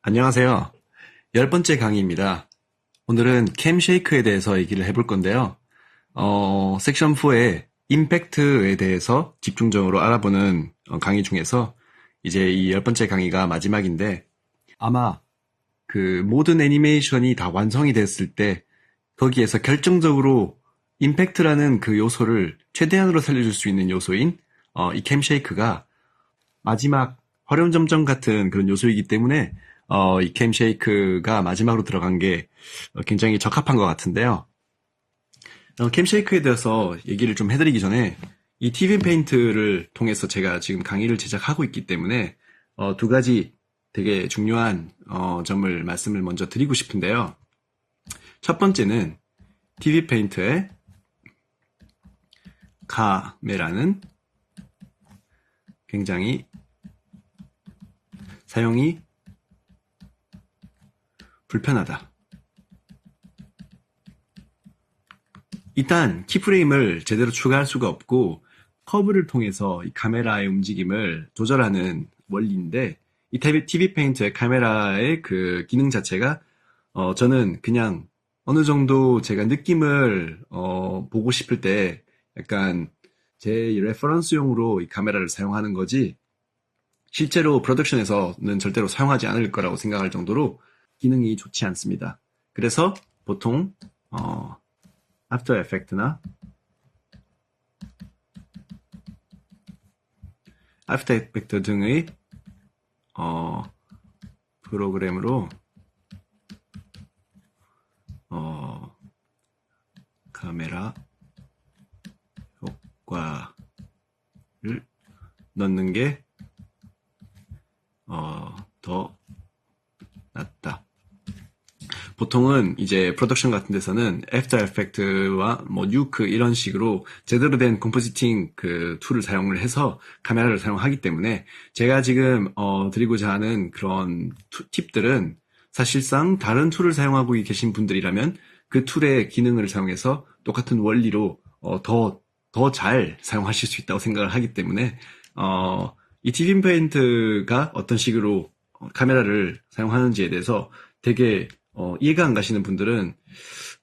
안녕하세요. 10번째 강의입니다. 오늘은 캠쉐이크에 대해서 얘기를 해볼 건데요. 섹션 4의 임팩트에 대해서 집중적으로 알아보는 강의 중에서 이제 이 10번째 강의가 마지막인데, 아마 그 모든 애니메이션이 다 완성이 됐을 때 거기에서 결정적으로 임팩트라는 그 요소를 최대한으로 살려줄 수 있는 요소인 이 캠쉐이크가 마지막 화룡점점 같은 그런 요소이기 때문에 이 캠쉐이크가 마지막으로 들어간 게 굉장히 적합한 것 같은데요. 캠쉐이크에 대해서 얘기를 좀 해드리기 전에 이 TV 페인트를 통해서 제가 지금 강의를 제작하고 있기 때문에 두 가지 되게 중요한 점을 말씀을 먼저 드리고 싶은데요. 첫 번째는 TV 페인트의 카메라는 굉장히 사용이 불편하다. 일단 키프레임을 제대로 추가할 수가 없고 커브를 통해서 이 카메라의 움직임을 조절하는 원리인데, 이 TV 페인트의 카메라의 그 기능 자체가 저는 그냥 어느 정도 제가 느낌을 보고 싶을 때 약간 제 레퍼런스용으로 이 카메라를 사용하는 거지, 실제로 프로덕션에서는 절대로 사용하지 않을 거라고 생각할 정도로 기능이 좋지 않습니다. 그래서 보통 애프터 에펙트나 애프터 에펙트 등의 프로그램으로 카메라 효과를 넣는 게 더 낫다. 보통은 이제 프로덕션 같은 데서는 애프터 에펙트와 뭐 뉴크 이런 식으로 제대로 된 컴포지팅 그 툴을 사용을 해서 카메라를 사용하기 때문에, 제가 지금 드리고자 하는 그런 팁들은 사실상 다른 툴을 사용하고 계신 분들이라면 그 툴의 기능을 사용해서 똑같은 원리로 더 잘 사용하실 수 있다고 생각을 하기 때문에 이 TV 페인트가 어떤 식으로 카메라를 사용하는지에 대해서 되게 이해가 안 가시는 분들은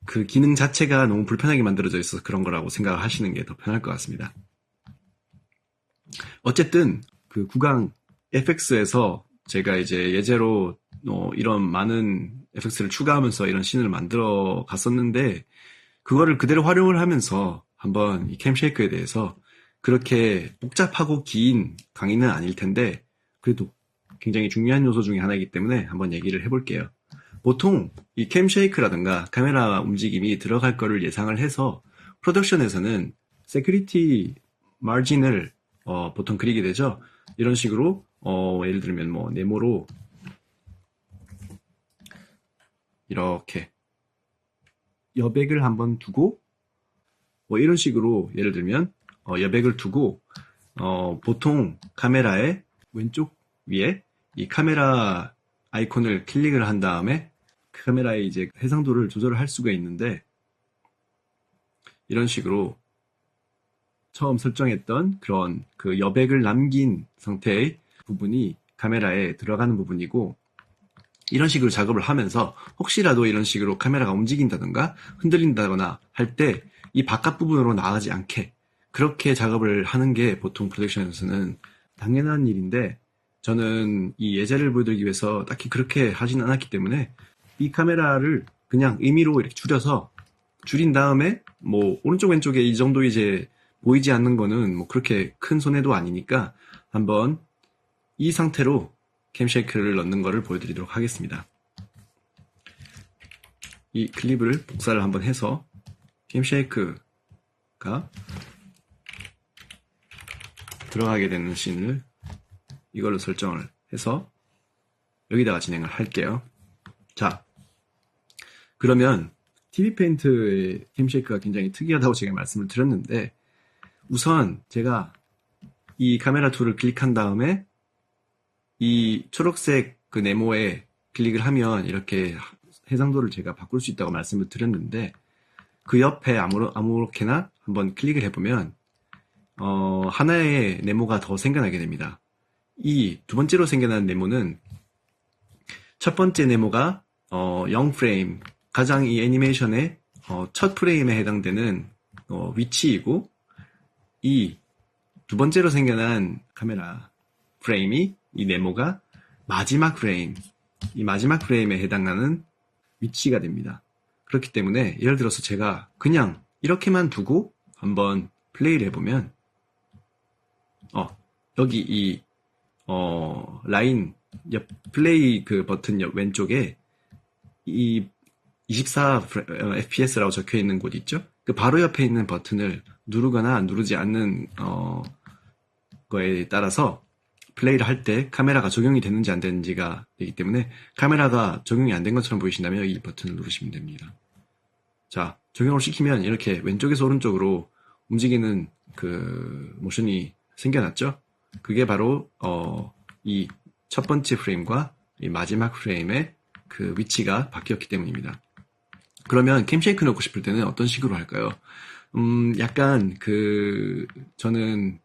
그 기능 자체가 너무 불편하게 만들어져 있어서 그런 거라고 생각을 하시는 게 더 편할 것 같습니다. 어쨌든 그 구강 FX에서 제가 이제 예제로 이런 많은 FX를 추가하면서 이런 씬을 만들어 갔었는데, 그거를 그대로 활용을 하면서 한번 이 캠쉐이크에 대해서, 그렇게 복잡하고 긴 강의는 아닐 텐데 그래도 굉장히 중요한 요소 중에 하나이기 때문에 한번 얘기를 해볼게요. 보통 이 캠쉐이크라든가 카메라 움직임이 들어갈 거를 예상을 해서 프로덕션에서는 세큐리티 마진을 보통 그리게 되죠. 이런 식으로 예를 들면 뭐 네모로 이렇게 여백을 한번 두고, 뭐 이런 식으로 예를 들면 여백을 두고 보통 카메라의 왼쪽 위에 이 카메라 아이콘을 클릭을 한 다음에 카메라의 이제 해상도를 조절을 할 수가 있는데, 이런 식으로 처음 설정했던 그런 그 여백을 남긴 상태의 부분이 카메라에 들어가는 부분이고, 이런 식으로 작업을 하면서 혹시라도 이런 식으로 카메라가 움직인다든가 흔들린다거나 할 때 이 바깥 부분으로 나가지 않게 그렇게 작업을 하는 게 보통 프로덕션에서는 당연한 일인데, 저는 이 예제를 보여드리기 위해서 딱히 그렇게 하진 않았기 때문에 이 카메라를 그냥 임의로 이렇게 줄인 다음에 뭐 오른쪽 왼쪽에 이 정도 이제 보이지 않는 거는 뭐 그렇게 큰 손해도 아니니까 한번 이 상태로 캠쉐이크를 넣는 거를 보여드리도록 하겠습니다. 이 클립을 복사를 한번 해서 캠쉐이크가 들어가게 되는 씬을 이걸로 설정을 해서 여기다가 진행을 할게요. 자, 그러면 TV 페인트의 캠쉐이크가 굉장히 특이하다고 제가 말씀을 드렸는데, 우선 제가 이 카메라 툴을 클릭한 다음에 이 초록색 그 네모에 클릭을 하면 이렇게 해상도를 제가 바꿀 수 있다고 말씀을 드렸는데, 그 옆에 아무렇게나 한번 클릭을 해보면 하나의 네모가 더 생겨나게 됩니다. 이 두 번째로 생겨난 네모는 첫 번째 네모가 0프레임, 가장 이 애니메이션의 첫 프레임에 해당되는 위치이고, 이 두 번째로 생겨난 카메라 프레임이, 이 네모가 마지막 프레임, 이 마지막 프레임에 해당하는 위치가 됩니다. 그렇기 때문에 예를 들어서 제가 그냥 이렇게만 두고 한번 플레이를 해보면 여기 이 라인 옆 플레이 그 버튼 옆 왼쪽에 이 24 FPS라고 적혀 있는 곳 있죠? 그 바로 옆에 있는 버튼을 누르거나 누르지 않는 거에 따라서 플레이를 할 때 카메라가 적용이 되는지 안 되는지가 되기 때문에, 카메라가 적용이 안 된 것처럼 보이신다면 이 버튼을 누르시면 됩니다. 자, 적용을 시키면 이렇게 왼쪽에서 오른쪽으로 움직이는 그 모션이 생겨났죠? 그게 바로 이 첫 번째 프레임과 이 마지막 프레임의 그 위치가 바뀌었기 때문입니다. 그러면 캠쉐이크 넣고 싶을 때는 어떤 식으로 할까요? 약간 저는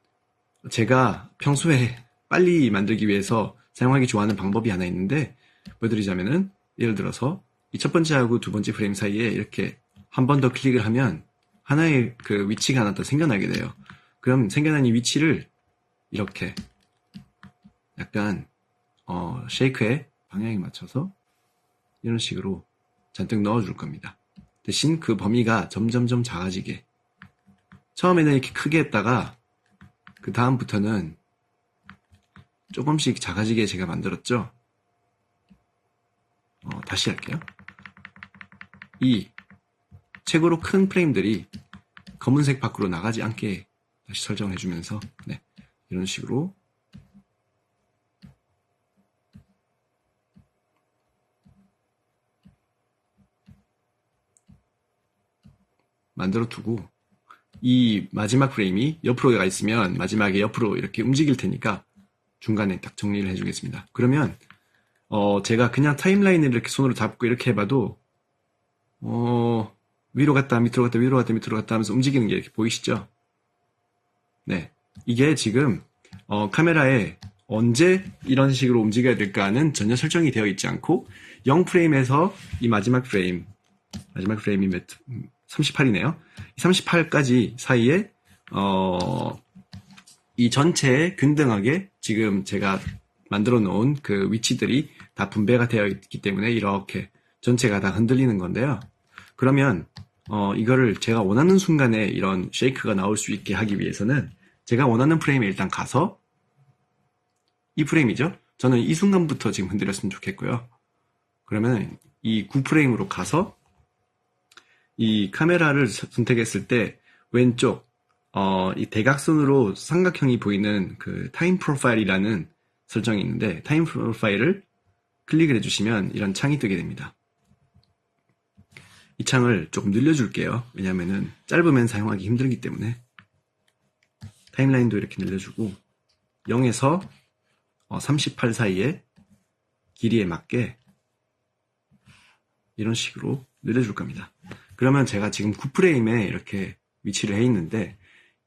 제가 평소에 빨리 만들기 위해서 사용하기 좋아하는 방법이 하나 있는데, 보여드리자면은, 예를 들어서 이 첫 번째하고 두 번째 프레임 사이에 이렇게 한 번 더 클릭을 하면 하나의 그 위치가 하나 더 생겨나게 돼요. 그럼 생겨난 이 위치를 이렇게 약간 쉐이크의 방향에 맞춰서 이런 식으로 잔뜩 넣어줄 겁니다. 대신 그 범위가 점점점 작아지게, 처음에는 이렇게 크게 했다가 그 다음부터는 조금씩 작아지게 제가 만들었죠. 다시 할게요. 이 최고로 큰 프레임들이 검은색 밖으로 나가지 않게 다시 설정을 해주면서, 네, 이런 식으로 만들어 두고, 이 마지막 프레임이 옆으로 가 있으면 마지막에 옆으로 이렇게 움직일 테니까 중간에 딱 정리를 해주겠습니다. 그러면 제가 그냥 타임라인을 이렇게 손으로 잡고 이렇게 해봐도 위로 갔다 밑으로 갔다 위로 갔다 밑으로 갔다 하면서 움직이는 게 이렇게 보이시죠? 네, 이게 지금 카메라에 언제 이런 식으로 움직여야 될까는 전혀 설정이 되어 있지 않고, 0프레임에서 이 마지막 프레임이 38이네요. 38까지 사이에 이 전체에 균등하게 지금 제가 만들어 놓은 그 위치들이 다 분배가 되어 있기 때문에 이렇게 전체가 다 흔들리는 건데요. 그러면 이거를 제가 원하는 순간에 이런 쉐이크가 나올 수 있게 하기 위해서는, 제가 원하는 프레임에 일단 가서, 이 프레임이죠? 저는 이 순간부터 지금 흔들렸으면 좋겠고요. 그러면 이 9프레임으로 가서 이 카메라를 선택했을 때 왼쪽 이 대각선으로 삼각형이 보이는 그 타임 프로파일이라는 설정이 있는데, 타임 프로파일을 클릭을 해주시면 이런 창이 뜨게 됩니다. 이 창을 조금 늘려줄게요. 왜냐면은 짧으면 사용하기 힘들기 때문에. 타임라인도 이렇게 늘려주고 0에서 38 사이에 길이에 맞게 이런 식으로 늘려줄 겁니다. 그러면 제가 지금 9프레임에 이렇게 위치를 해 있는데,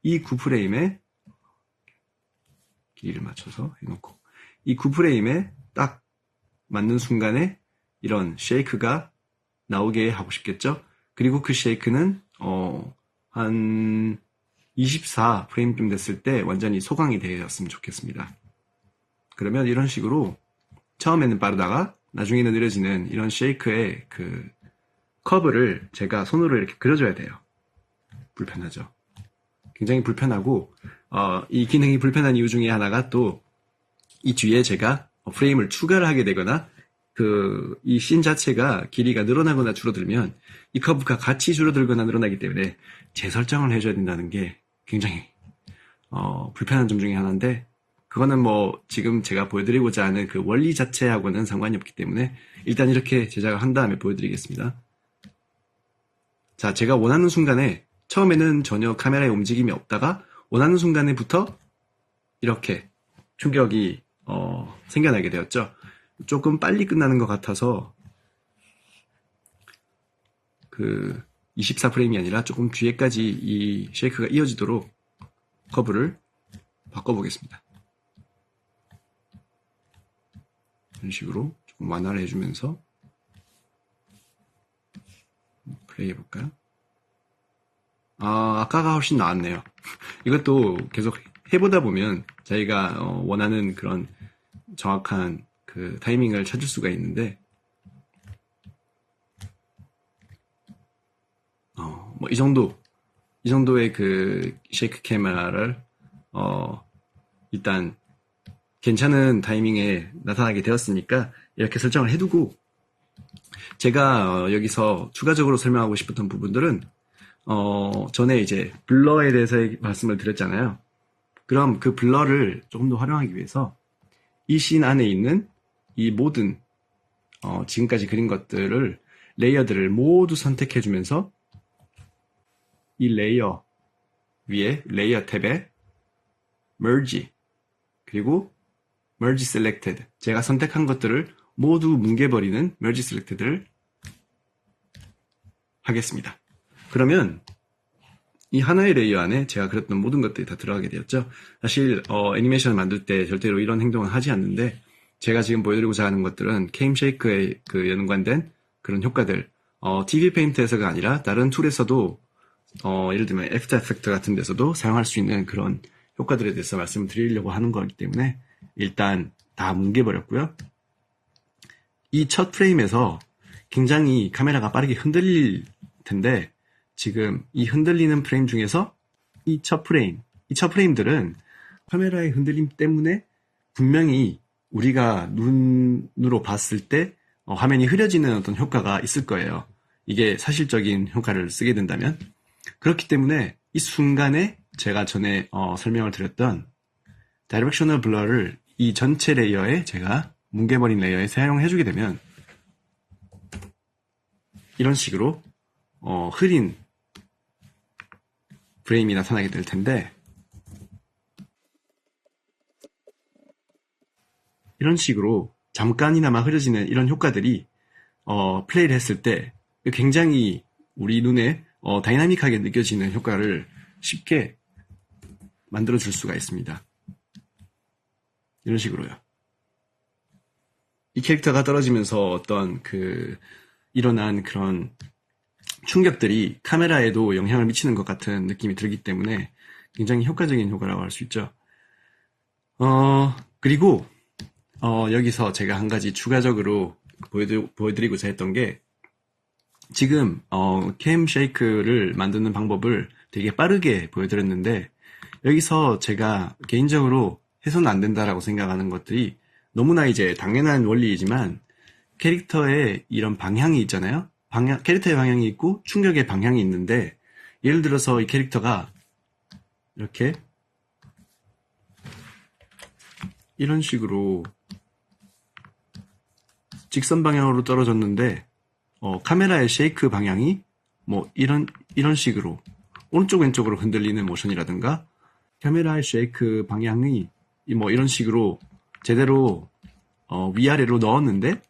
이 9프레임에 길이를 맞춰서 해놓고 이 9프레임에 딱 맞는 순간에 이런 쉐이크가 나오게 하고 싶겠죠? 그리고 그 쉐이크는 한 24프레임쯤 됐을 때 완전히 소강이 되었으면 좋겠습니다. 그러면 이런 식으로 처음에는 빠르다가 나중에는 느려지는 이런 쉐이크의 그 커브를 제가 손으로 이렇게 그려줘야 돼요. 불편하죠. 굉장히 불편하고 이 기능이 불편한 이유 중에 하나가 또 이 뒤에 제가 프레임을 추가를 하게 되거나 이 씬 자체가 길이가 늘어나거나 줄어들면 이 커브가 같이 줄어들거나 늘어나기 때문에 재설정을 해줘야 된다는 게 굉장히 불편한 점 중에 하나인데, 그거는 뭐 지금 제가 보여드리고자 하는 그 원리 자체하고는 상관이 없기 때문에 일단 이렇게 제작을 한 다음에 보여드리겠습니다. 자, 제가 원하는 순간에, 처음에는 전혀 카메라에 움직임이 없다가 원하는 순간에부터 이렇게 충격이 생겨나게 되었죠. 조금 빨리 끝나는 것 같아서 24프레임이 아니라 조금 뒤에까지 이 쉐이크가 이어지도록 커브를 바꿔보겠습니다. 이런 식으로 조금 완화를 해주면서 플레이 해볼까요? 아까가 훨씬 나았네요. 이것도 계속 해보다 보면 자기가 원하는 그런 정확한 그 타이밍을 찾을 수가 있는데, 뭐 이 정도의 그 쉐이크 카메라를 일단 괜찮은 타이밍에 나타나게 되었으니까 이렇게 설정을 해두고, 제가 여기서 추가적으로 설명하고 싶었던 부분들은 전에 이제 블러에 대해서 말씀을 드렸잖아요. 그럼 그 블러를 조금 더 활용하기 위해서 이 씬 안에 있는 이 모든 지금까지 그린 것들을, 레이어들을 모두 선택해주면서 이 레이어 위에 레이어 탭에 merge, 그리고 merge selected, 제가 선택한 것들을 모두 뭉개버리는 merge selected를 하겠습니다. 그러면 이 하나의 레이어 안에 제가 그렸던 모든 것들이 다 들어가게 되었죠. 사실 애니메이션을 만들 때 절대로 이런 행동을 하지 않는데, 제가 지금 보여드리고자 하는 것들은 캠쉐이크에 그 연관된 그런 효과들, TV 페인트에서가 아니라 다른 툴에서도 예를 들면 애프터 에펙트 같은 데서도 사용할 수 있는 그런 효과들에 대해서 말씀을 드리려고 하는 거기 때문에 일단 다 뭉개버렸고요. 이 첫 프레임에서 굉장히 카메라가 빠르게 흔들릴 텐데, 지금 이 흔들리는 프레임 중에서 이 첫 프레임들은 카메라의 흔들림 때문에 분명히 우리가 눈으로 봤을 때 화면이 흐려지는 어떤 효과가 있을 거예요. 이게 사실적인 효과를 쓰게 된다면. 그렇기 때문에 이 순간에 제가 전에 설명을 드렸던 다이렉셔널 블러를 이 전체 레이어에, 제가 뭉개버린 레이어에 사용해주게 되면 이런 식으로 흐린 프레임이 나타나게 될 텐데, 이런 식으로 잠깐이나마 흐려지는 이런 효과들이 플레이를 했을 때 굉장히 우리 눈에 다이나믹하게 느껴지는 효과를 쉽게 만들어 줄 수가 있습니다. 이런 식으로요. 이 캐릭터가 떨어지면서 어떤 일어난 그런 충격들이 카메라에도 영향을 미치는 것 같은 느낌이 들기 때문에 굉장히 효과적인 효과라고 할 수 있죠. 그리고 여기서 제가 한 가지 추가적으로 보여드리고자 했던 게, 지금 캠 쉐이크를 만드는 방법을 되게 빠르게 보여드렸는데, 여기서 제가 개인적으로 해서는 안 된다라고 생각하는 것들이 너무나 이제 당연한 원리이지만, 캐릭터의 이런 방향이 있잖아요. 캐릭터의 방향이 있고 충격의 방향이 있는데, 예를 들어서 이 캐릭터가 이렇게 이런 식으로 직선 방향으로 떨어졌는데 카메라의 쉐이크 방향이 뭐 이런 식으로 오른쪽 왼쪽으로 흔들리는 모션이라든가, 카메라의 쉐이크 방향이 뭐 이런 식으로 제대로 위아래로 넣었는데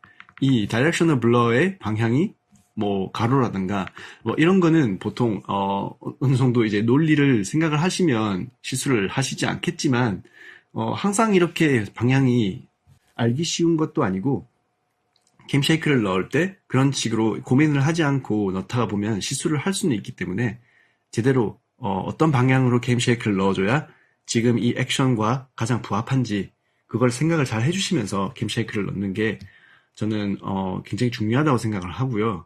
이 다이렉셔널 블러의 방향이 뭐 가로라든가 뭐 이런 거는 보통 어느 정도 이제 논리를 생각을 하시면 실수를 하시지 않겠지만, 항상 이렇게 방향이 알기 쉬운 것도 아니고, 캠 쉐이크를 넣을 때 그런 식으로 고민을 하지 않고 넣다가 보면 실수를 할 수는 있기 때문에, 제대로 어떤 방향으로 캠 쉐이크를 넣어줘야 지금 이 액션과 가장 부합한지 그걸 생각을 잘 해주시면서 캠 쉐이크를 넣는 게 저는 굉장히 중요하다고 생각을 하고요.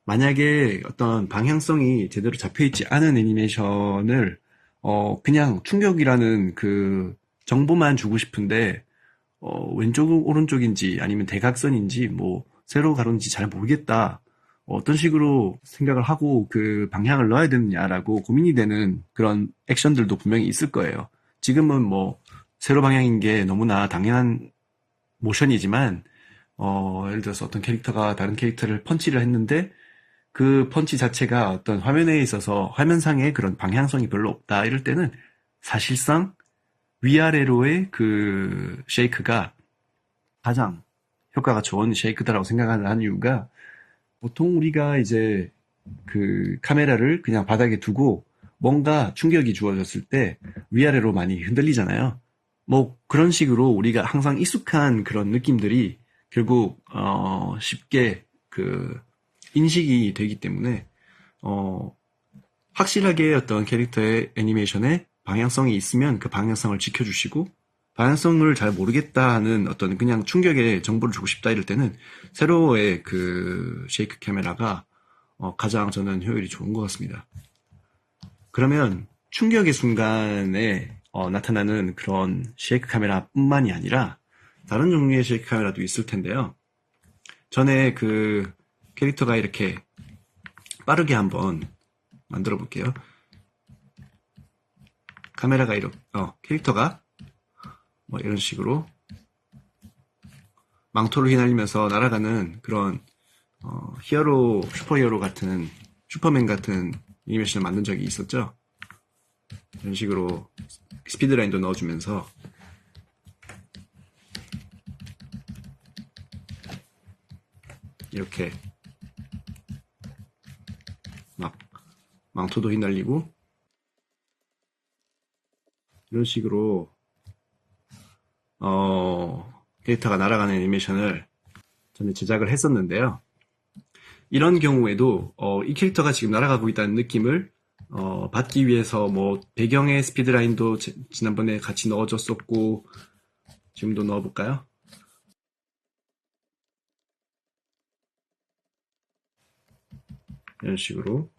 만약에 어떤 방향성이 제대로 잡혀있지 않은 애니메이션을 그냥 충격이라는 그 정보만 주고 싶은데 왼쪽 오른쪽인지 아니면 대각선인지 뭐 세로 가로인지 잘 모르겠다, 어떤 식으로 생각을 하고 그 방향을 넣어야 되느냐라고 고민이 되는 그런 액션들도 분명히 있을 거예요. 지금은 뭐 세로 방향인 게 너무나 당연한 모션이지만, 예를 들어서 어떤 캐릭터가 다른 캐릭터를 펀치를 했는데 그 펀치 자체가 어떤 화면에 있어서 화면상의 그런 방향성이 별로 없다, 이럴 때는 사실상 위아래로의 그 쉐이크가 가장 효과가 좋은 쉐이크다라고 생각하는 이유가, 보통 우리가 이제 그 카메라를 그냥 바닥에 두고 뭔가 충격이 주어졌을 때 위아래로 많이 흔들리잖아요. 뭐 그런 식으로 우리가 항상 익숙한 그런 느낌들이 결국 쉽게 그 인식이 되기 때문에 어, 확실하게 어떤 캐릭터의 애니메이션에 방향성이 있으면 그 방향성을 지켜주시고 방향성을 잘 모르겠다 하는 어떤 그냥 충격의 정보를 주고 싶다 이럴 때는 세로의 그 쉐이크 카메라가 가장 저는 효율이 좋은 것 같습니다. 그러면 충격의 순간에 나타나는 그런 쉐이크 카메라뿐만이 아니라 다른 종류의 쉐이크 카메라도 있을 텐데요. 전에 그 캐릭터가 이렇게 빠르게 한번 만들어 볼게요. 카메라가 이렇게 캐릭터가 뭐 이런 식으로 망토를 휘날리면서 날아가는 그런 히어로, 슈퍼히어로 같은 슈퍼맨 같은 애니메이션을 만든 적이 있었죠. 이런 식으로 스피드라인도 넣어주면서 이렇게 막 망토도 휘날리고 이런 식으로 캐릭터가 날아가는 애니메이션을 전에 제작을 했었는데요. 이런 경우에도 이 캐릭터가 지금 날아가고 있다는 느낌을 받기 위해서 뭐 배경의 스피드라인도 지난번에 같이 넣어줬었고 지금도 넣어볼까요? 이런 식으로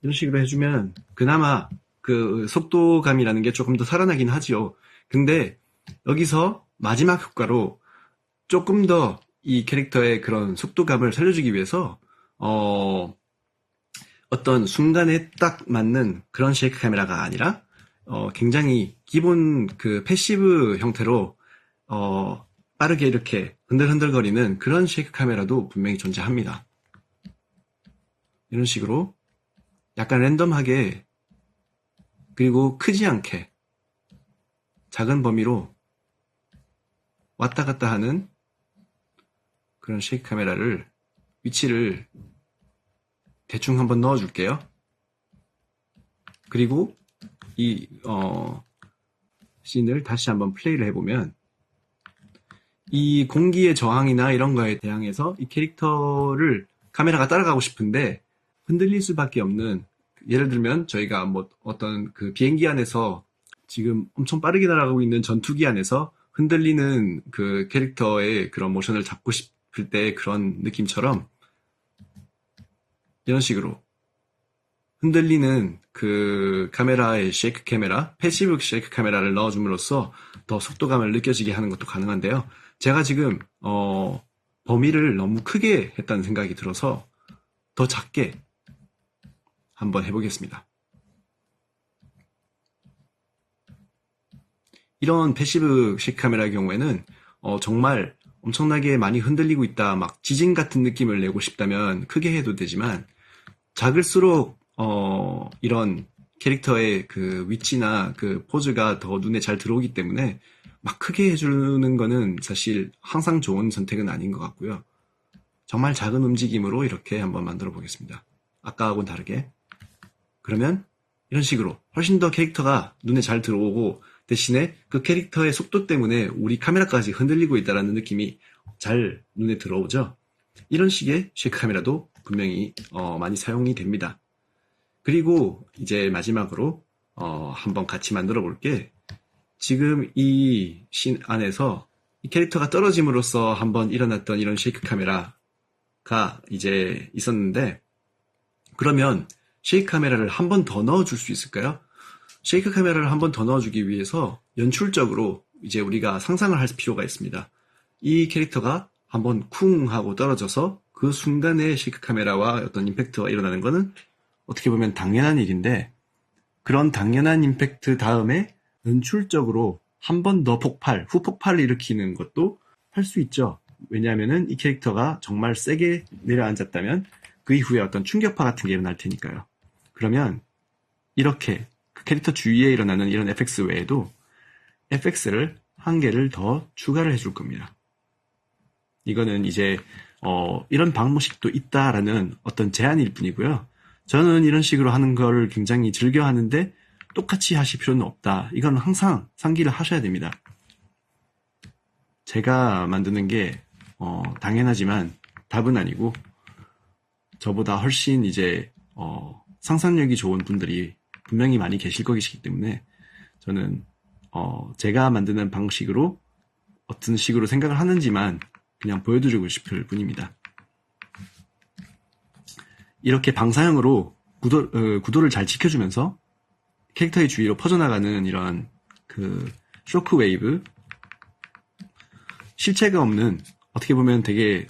해주면 그나마 그 속도감이라는 게 조금 더 살아나긴 하지요. 근데 여기서 마지막 효과로 조금 더 이 캐릭터의 그런 속도감을 살려주기 위해서 어떤 순간에 딱 맞는 그런 쉐이크 카메라가 아니라 굉장히 기본 그 패시브 형태로 빠르게 이렇게 흔들흔들거리는 그런 쉐이크 카메라도 분명히 존재합니다. 이런 식으로 약간 랜덤하게 그리고 크지 않게 작은 범위로 왔다 갔다 하는 그런 쉐이크 카메라를 위치를 대충 한번 넣어줄게요. 그리고 이 씬을 다시 한번 플레이를 해보면 이 공기의 저항이나 이런 거에 대항해서 이 캐릭터를 카메라가 따라가고 싶은데 흔들릴 수밖에 없는, 예를 들면 저희가 뭐 어떤 그 비행기 안에서 지금 엄청 빠르게 날아가고 있는 전투기 안에서 흔들리는 그 캐릭터의 그런 모션을 잡고 싶을 때 그런 느낌처럼 이런 식으로 흔들리는 그 카메라의 쉐이크 카메라, 패시브 쉐이크 카메라를 넣어줌으로써 더 속도감을 느껴지게 하는 것도 가능한데요. 제가 지금 범위를 너무 크게 했다는 생각이 들어서 더 작게 한번 해보겠습니다. 이런 패시브 쉐이크 카메라의 경우에는 정말 엄청나게 많이 흔들리고 있다, 막 지진 같은 느낌을 내고 싶다면 크게 해도 되지만 작을수록 이런 캐릭터의 그 위치나 그 포즈가 더 눈에 잘 들어오기 때문에 막 크게 해주는 거는 사실 항상 좋은 선택은 아닌 것 같고요. 정말 작은 움직임으로 이렇게 한번 만들어 보겠습니다. 아까하고는 다르게. 그러면 이런 식으로 훨씬 더 캐릭터가 눈에 잘 들어오고 대신에 그 캐릭터의 속도 때문에 우리 카메라까지 흔들리고 있다는 느낌이 잘 눈에 들어오죠. 이런 식의 쉐이크 카메라도 분명히 많이 사용이 됩니다. 그리고 이제 마지막으로 한번 같이 만들어 볼게, 지금 이 씬 안에서 이 캐릭터가 떨어짐으로써 한번 일어났던 이런 쉐이크 카메라가 이제 있었는데, 그러면 쉐이크 카메라를 한 번 더 넣어줄 수 있을까요? 쉐이크 카메라를 한 번 더 넣어주기 위해서 연출적으로 이제 우리가 상상을 할 필요가 있습니다. 이 캐릭터가 한번 쿵 하고 떨어져서 그 순간에 쉐이크 카메라와 어떤 임팩트가 일어나는 것은 어떻게 보면 당연한 일인데, 그런 당연한 임팩트 다음에 연출적으로 한 번 더 후폭발을 일으키는 것도 할 수 있죠. 왜냐하면은 이 캐릭터가 정말 세게 내려앉았다면 그 이후에 어떤 충격파 같은 게 일어날 테니까요. 그러면 이렇게 그 캐릭터 주위에 일어나는 이런 FX 외에도 FX를 한 개를 더 추가를 해줄 겁니다. 이거는 이제 이런 방식도 있다라는 어떤 제안일 뿐이고요. 저는 이런 식으로 하는 걸 굉장히 즐겨 하는데 똑같이 하실 필요는 없다. 이건 항상 상기를 하셔야 됩니다. 제가 만드는 게 당연하지만 답은 아니고 저보다 훨씬 이제 상상력이 좋은 분들이 분명히 많이 계실 것이기 때문에 저는 제가 만드는 방식으로 어떤 식으로 생각을 하는지만 그냥 보여드리고 싶을 뿐입니다. 이렇게 방사형으로 구도를 잘 지켜주면서 캐릭터의 주위로 퍼져나가는 이런 그 쇼크 웨이브, 실체가 없는 어떻게 보면 되게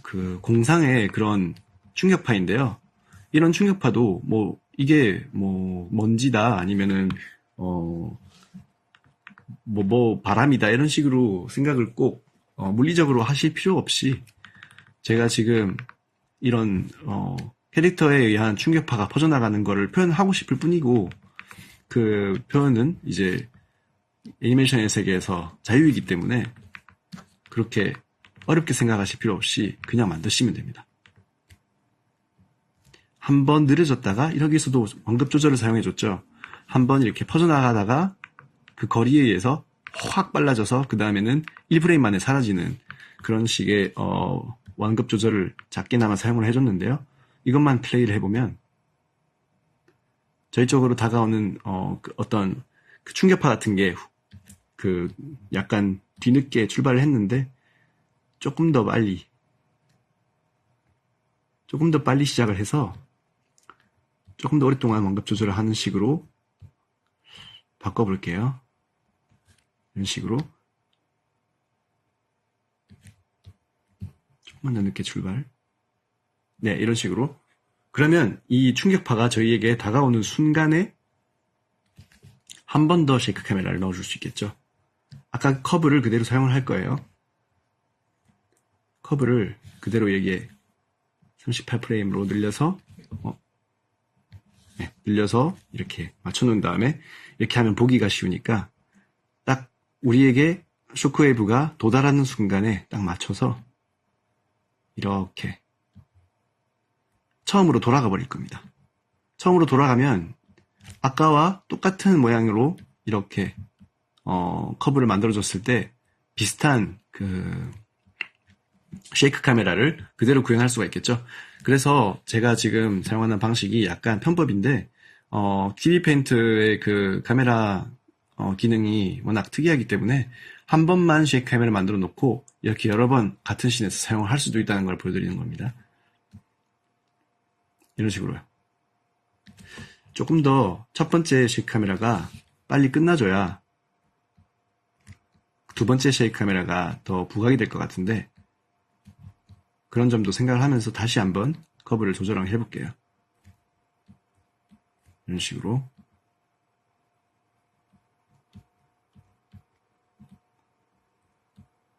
그 공상의 그런 충격파인데요. 이런 충격파도 뭐 이게 뭐 먼지다 아니면은 뭐 바람이다 이런 식으로 생각을 꼭 물리적으로 하실 필요 없이 제가 지금 이런 캐릭터에 의한 충격파가 퍼져나가는 거를 표현하고 싶을 뿐이고 그 표현은 이제 애니메이션의 세계에서 자유이기 때문에 그렇게 어렵게 생각하실 필요 없이 그냥 만드시면 됩니다. 한번 느려졌다가 여기서도 완급 조절을 사용해줬죠. 한번 이렇게 퍼져나가다가 그 거리에 의해서 확 빨라져서 그 다음에는 1프레임 만에 사라지는 그런 식의 완급 조절을 작게나마 사용을 해줬는데요. 이것만 플레이를 해보면 저희 쪽으로 다가오는 어떤 그 충격파 같은 게 그 약간 뒤늦게 출발을 했는데 조금 더 빨리 시작을 해서 조금 더 오랫동안 완급 조절을 하는 식으로 바꿔볼게요. 이런 식으로 조금만 더 늦게 출발. 네, 이런 식으로. 그러면 이 충격파가 저희에게 다가오는 순간에 한 번 더 쉐이크 카메라를 넣어줄 수 있겠죠. 아까 커브를 그대로 사용을 할 거예요. 커브를 그대로 여기에 38프레임으로 늘려서 늘려서 이렇게 맞춰놓은 다음에 이렇게 하면 보기가 쉬우니까 딱 우리에게 쇼크웨이브가 도달하는 순간에 딱 맞춰서 이렇게 처음으로 돌아가 버릴 겁니다. 처음으로 돌아가면 아까와 똑같은 모양으로 이렇게 커브를 만들어줬을 때 비슷한 그 쉐이크 카메라를 그대로 구현할 수가 있겠죠. 그래서 제가 지금 사용하는 방식이 약간 편법인데 TV 페인트의 그 카메라 기능이 워낙 특이하기 때문에 한 번만 쉐이크 카메라 만들어 놓고 이렇게 여러 번 같은 씬에서 사용을 할 수도 있다는 걸 보여드리는 겁니다. 이런 식으로요. 조금 더 첫 번째 쉐이크 카메라가 빨리 끝나줘야 두 번째 쉐이크 카메라가 더 부각이 될 것 같은데 그런 점도 생각을 하면서 다시 한번 커브를 조절을 해볼게요. 이런 식으로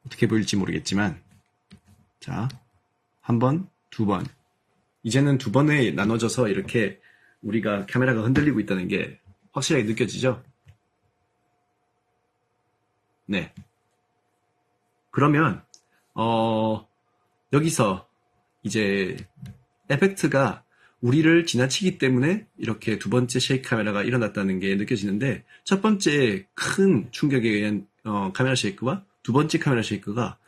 어떻게 보일지 모르겠지만 자, 한 번, 두 번 이제는 두 번에 나눠져서 이렇게 우리가 카메라가 흔들리고 있다는 게 확실하게 느껴지죠? 네. 그러면 여기서 이제 에펙트가 우리를 지나치기 때문에 이렇게 두 번째 쉐이크 카메라가 일어났다는 게 느껴지는데 첫 번째 큰 충격에 의한 카메라 쉐이크와 두 번째 카메라 쉐이크가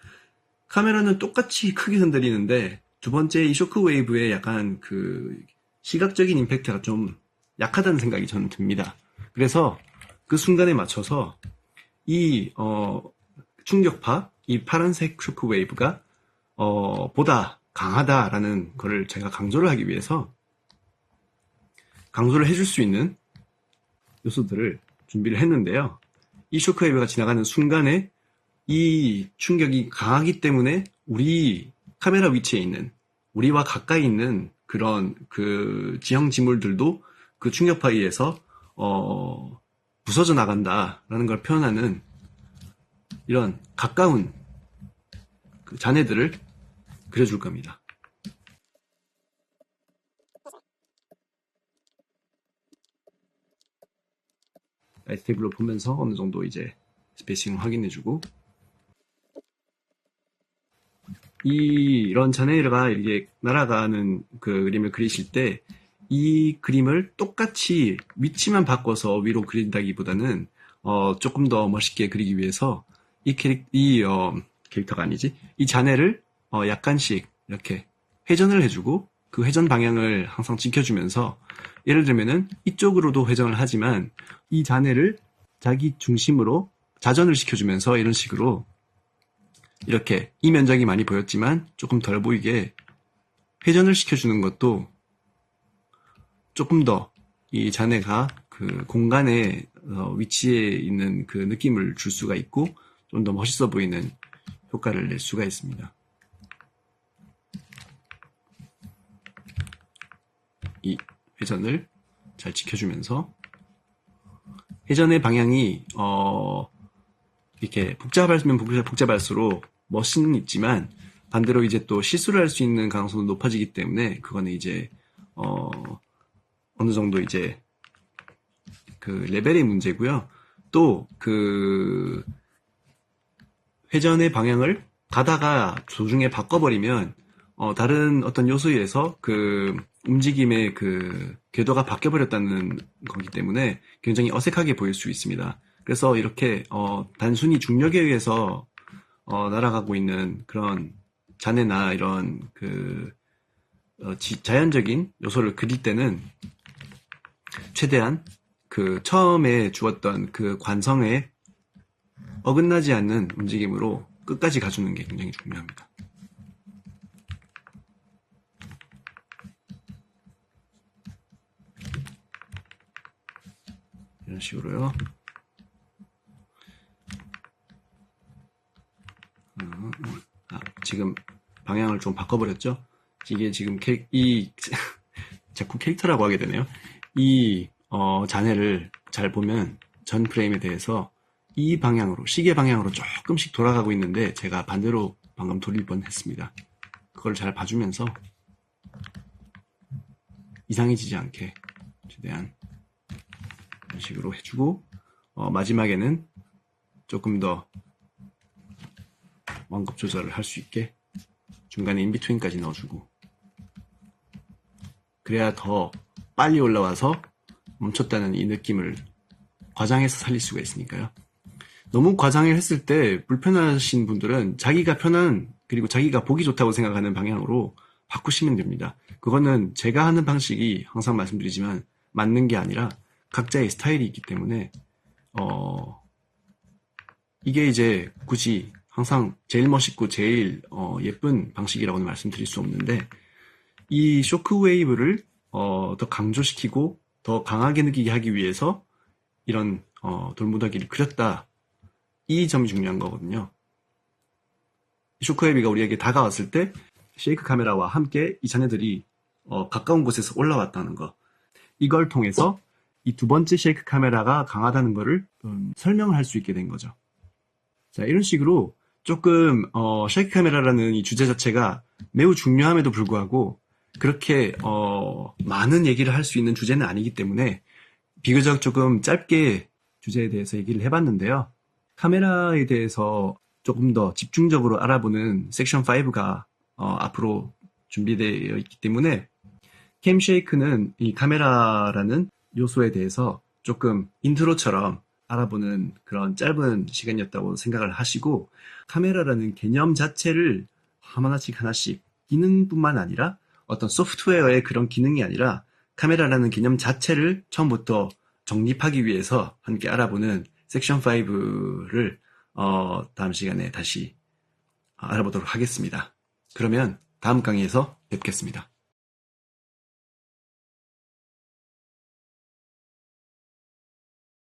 카메라는 똑같이 크게 흔들리는데 두 번째 이 쇼크 웨이브의 약간 그 시각적인 임팩트가 좀 약하다는 생각이 저는 듭니다. 그래서 그 순간에 맞춰서 이 충격파, 이 파란색 쇼크 웨이브가 보다 강하다라는 거를 제가 강조를 하기 위해서 강조를 해줄 수 있는 요소들을 준비를 했는데요. 이 쇼크웨이브가 지나가는 순간에 이 충격이 강하기 때문에 우리 카메라 위치에 있는 우리와 가까이 있는 그런 그 지형 지물들도 그 충격파에 의해서 부서져 나간다라는 걸 표현하는 이런 가까운 그 잔해들을 그려줄 겁니다. 라이트 테이블로 보면서 어느 정도 이제 스페이싱을 확인해주고 이런 자네가 이게 날아가는 그 그림을 그리실 때 이 그림을 똑같이 위치만 바꿔서 위로 그린다기보다는 조금 더 멋있게 그리기 위해서 캐릭터가 아니지 이 자네를 약간씩 이렇게 회전을 해주고 그 회전 방향을 항상 지켜주면서 예를 들면은 이쪽으로도 회전을 하지만 이 자네를 자기 중심으로 자전을 시켜주면서 이런 식으로 이렇게 이 면적이 많이 보였지만 조금 덜 보이게 회전을 시켜주는 것도 조금 더 이 자네가 그 공간에 위치해 있는 그 느낌을 줄 수가 있고 좀 더 멋있어 보이는 효과를 낼 수가 있습니다. 이 회전을 잘 지켜주면서 회전의 방향이 이렇게 복잡하면 복잡할수록 멋은 있지만 반대로 이제 또 실수를 할 수 있는 가능성도 높아지기 때문에 그거는 이제 어느 정도 이제 그 레벨의 문제고요. 또 그 회전의 방향을 가다가 도중에 바꿔버리면 다른 어떤 요소에 의해서 그 움직임의 그 궤도가 바뀌어버렸다는 거기 때문에 굉장히 어색하게 보일 수 있습니다. 그래서 이렇게 단순히 중력에 의해서 날아가고 있는 그런 자네나 이런 그 자연적인 요소를 그릴 때는 최대한 그 처음에 주었던 그 관성에 어긋나지 않는 움직임으로 끝까지 가주는 게 굉장히 중요합니다. 이런 식으로요. 지금 방향을 좀 바꿔버렸죠? 이게 지금 자꾸 캐릭터라고 하게 되네요. 이 자네를 잘 보면 전 프레임에 대해서 이 방향으로 시계 방향으로 조금씩 돌아가고 있는데 제가 반대로 방금 돌릴 뻔했습니다. 그걸 잘 봐주면서 이상해지지 않게 최대한 이런 식으로 해주고 마지막에는 조금 더 완급 조절을 할 수 있게 중간에 인비트윈까지 넣어주고 그래야 더 빨리 올라와서 멈췄다는 이 느낌을 과장해서 살릴 수가 있으니까요. 너무 과장을 했을 때 불편하신 분들은 자기가 편한 그리고 자기가 보기 좋다고 생각하는 방향으로 바꾸시면 됩니다. 그거는 제가 하는 방식이 항상 말씀드리지만 맞는 게 아니라 각자의 스타일이 있기 때문에 이게 이제 굳이 항상 제일 멋있고 제일 예쁜 방식이라고는 말씀드릴 수 없는데 이 쇼크웨이브를 더 강조시키고 더 강하게 느끼게 하기 위해서 이런 돌무더기를 그렸다. 이 점이 중요한 거거든요. 쇼크웨이브가 우리에게 다가왔을 때 쉐이크 카메라와 함께 이 자네들이 가까운 곳에서 올라왔다는 거. 이걸 통해서 이 두 번째 쉐이크 카메라가 강하다는 거를 설명을 할 수 있게 된 거죠. 자, 이런 식으로 조금 쉐이크 카메라라는 이 주제 자체가 매우 중요함에도 불구하고 그렇게 많은 얘기를 할 수 있는 주제는 아니기 때문에 비교적 조금 짧게 주제에 대해서 얘기를 해봤는데요. 카메라에 대해서 조금 더 집중적으로 알아보는 섹션 5가 앞으로 준비되어 있기 때문에 캠쉐이크는 이 카메라라는 요소에 대해서 조금 인트로처럼 알아보는 그런 짧은 시간이었다고 생각을 하시고 카메라라는 개념 자체를 하나씩 기능뿐만 아니라 어떤 소프트웨어의 그런 기능이 아니라 카메라라는 개념 자체를 처음부터 정립하기 위해서 함께 알아보는 섹션 5를 다음 시간에 다시 알아보도록 하겠습니다. 그러면 다음 강의에서 뵙겠습니다.